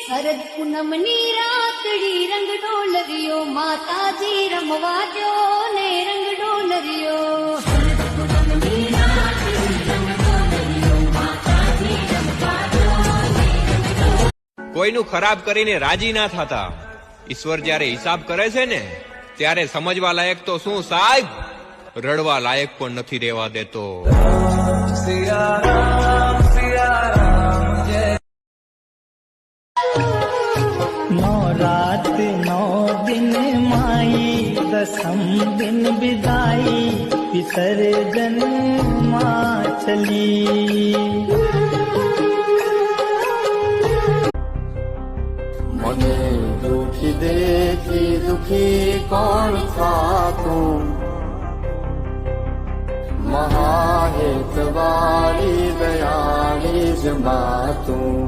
શરદ પૂનમની રાતડી રંગ ડોલરિયો માતાજી રમવા દો ને રંગ ડોલરિયો. કોઈનું ખરાબ કરીને રાજી ના થતા. ઈશ્વર જયારે હિસાબ કરે છે ને ત્યારે સમજવા લાયક તો શું સાહેબ, રડવા લાયક પણ નથી રહેવા દેતો. नौ रात 9 दिन माई, 10 दिन विदाई, विसर्जन माँ चली. મને દુખી દેખી દુખી કોણ થાતું, મહાહેતવાળી દયાળી જ માતું.